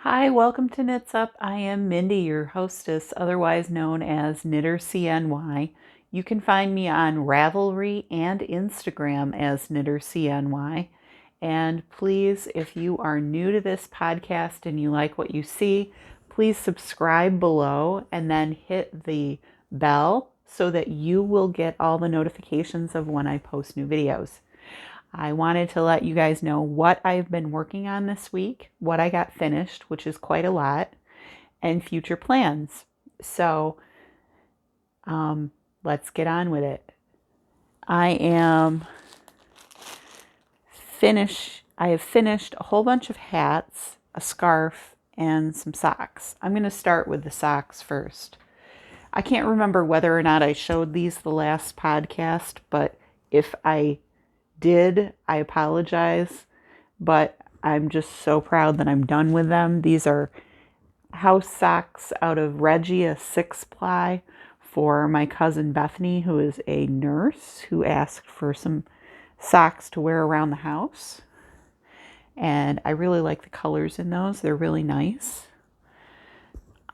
Hi, welcome to Knits Up. I am Mindy, your hostess, otherwise known as Knitter CNY. You can find me on Ravelry and Instagram as Knitter CNY. And please, if you are new to this podcast and you like what you see, please subscribe below and then hit the bell so that you will get all the notifications of when I post new videos. I wanted to let you guys know what I've been working on this week, what I got finished, which is quite a lot, and future plans. So let's get on with it. I have finished a whole bunch of hats, a scarf, and some socks. I'm going to start with the socks first. I can't remember whether or not I showed these the last podcast, but if I did, I apologize, but I'm just so proud that I'm done with them. These are house socks out of Regia 6-ply for my cousin Bethany, who is a nurse, who asked for some socks to wear around the house. And I really like the colors in those. They're really nice.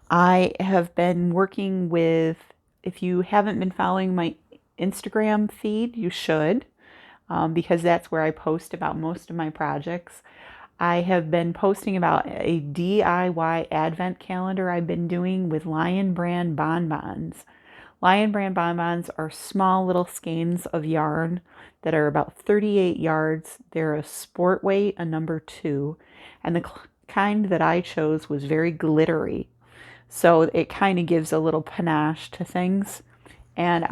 I have been working with, if you haven't been following my Instagram feed, you should. Because that's where I post about most of my projects. I have been posting about a DIY advent calendar I've been doing with Lion Brand Bonbons. Lion Brand Bonbons are small little skeins of yarn that are about 38 yards. They're a sport weight, a number 2, and the kind that I chose was very glittery. So it kind of gives a little panache to things. And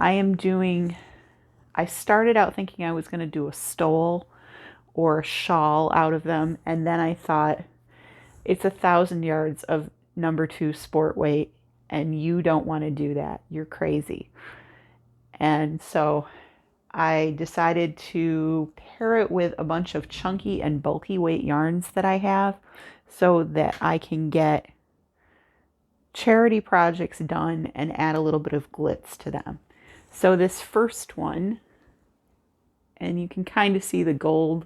I started out thinking I was going to do a stole or a shawl out of them, and then I thought it's 1,000 yards of number 2 sport weight, and you don't want to do that. You're crazy. And so I decided to pair it with a bunch of chunky and bulky weight yarns that I have so that I can get charity projects done and add a little bit of glitz to them. So this first one, and you can kind of see the gold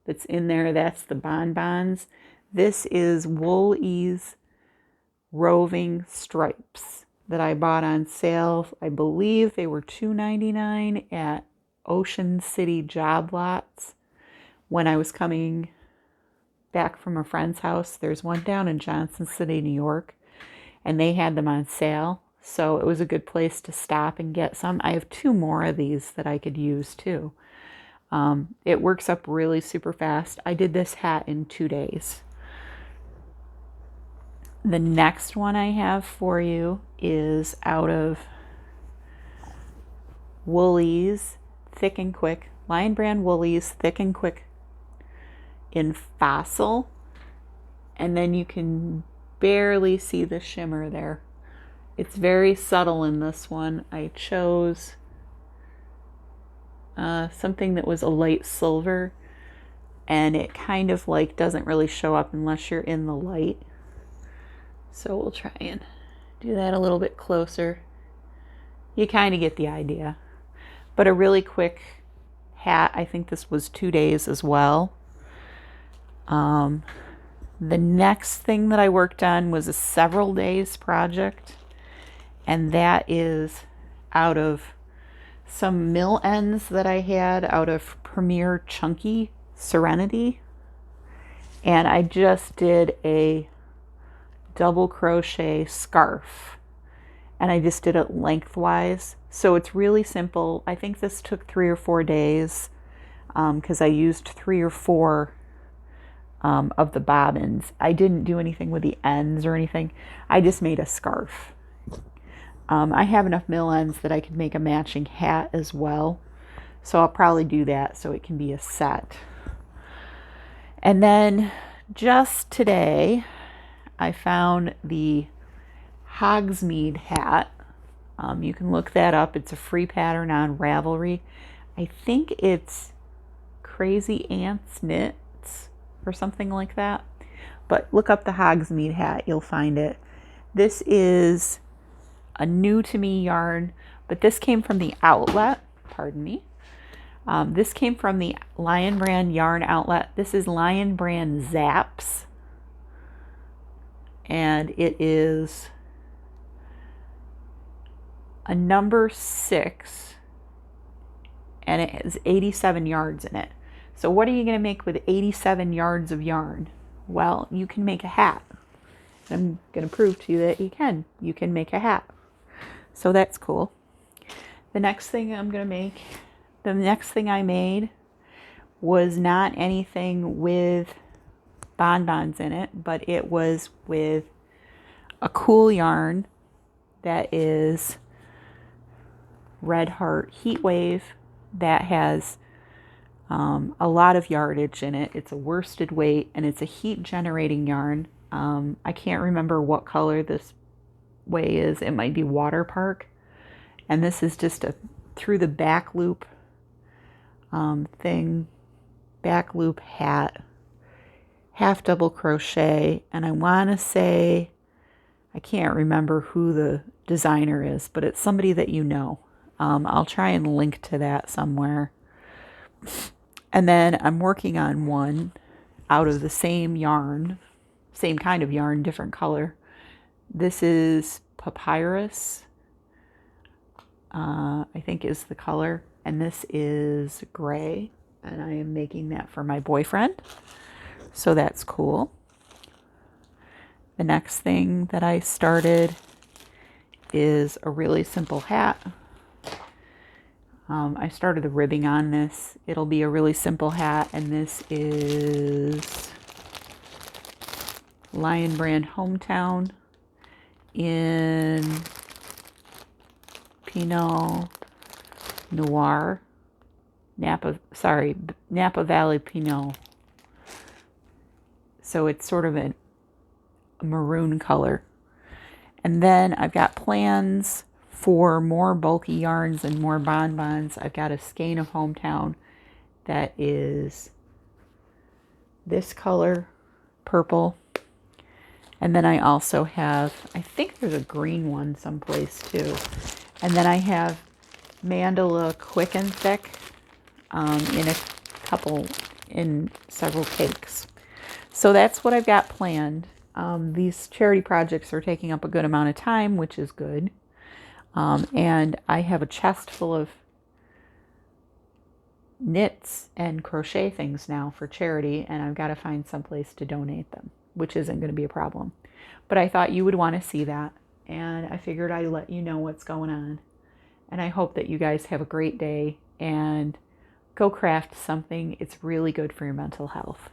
that's in there, that's the Bonbons. This is Woolies Roving Stripes that I bought on sale. I believe they were $2.99 at Ocean City Job Lots when I was coming back from a friend's house. There's one down in Johnson City, New York, and they had them on sale. So it was a good place to stop and get some. I have 2 more of these that I could use too. It works up really super fast. I did this hat in 2 days. The next one I have for you is out of Woolies Thick and Quick, Lion Brand Woolies Thick and Quick in Fossil. And then you can barely see the shimmer there. It's very subtle in this one. I chose something that was a light silver, and it kind of like doesn't really show up unless you're in the light. So we'll try and do that a little bit closer. You kind of get the idea. But a really quick hat. I think this was 2 days as well. The next thing that I worked on was a several days project, and that is out of some mill ends that I had out of Premier Chunky Serenity. And I just did a double crochet scarf, and I just did it lengthwise. So it's really simple. I think this took 3 or 4 days because I used 3 or 4 of the bobbins. I didn't do anything with the ends or anything. I just made a scarf. I have enough mill ends that I could make a matching hat as well. So I'll probably do that so it can be a set. And then just today, I found the Hogsmeade hat. You can look that up. It's a free pattern on Ravelry. I think it's Crazy Ants Knits or something like that. But look up the Hogsmeade hat. You'll find it. This is a new to me yarn, but this came from the outlet. Pardon me. This came from the Lion Brand yarn outlet. This is Lion Brand Zaps. and it is a number 6, and it has 87 yards in it. So what are you going to make with 87 yards of yarn? Well, you can make a hat. I'm going to prove to you that you can. You can make a hat. So that's cool. The next thing I made was not anything with bonbons in it, but it was with a cool yarn that is Red Heart Heat Wave that has a lot of yardage in it. It's a worsted weight and it's a heat generating yarn. I can't remember what color this way is. It might be Water Park. And this is just a through the back loop back loop hat, half double crochet. And I want to say, I can't remember who the designer is, but it's somebody that you know. I'll try and link to that somewhere. And then I'm working on one out of the same yarn, same kind of yarn, different color. This is Papyrus, I think is the color. And this is gray. And I am making that for my boyfriend. So that's cool. The next thing that I started is a really simple hat. I started the ribbing on this. It'll be a really simple hat, and this is Lion Brand Hometown in Pinot Noir, Napa Valley Pinot. So it's sort of a maroon color. And then I've got plans for more bulky yarns and more bonbons. I've got a skein of Hometown that is this color, purple. And then I also have, I think there's a green one someplace too. And then I have Mandala Quick and Thick in several cakes. So that's what I've got planned. These charity projects are taking up a good amount of time, which is good. And I have a chest full of knits and crochet things now for charity, and I've got to find someplace to donate them, which isn't going to be a problem. But I thought you would want to see that, and I figured I'd let you know what's going on. And I hope that you guys have a great day and go craft something. It's really good for your mental health.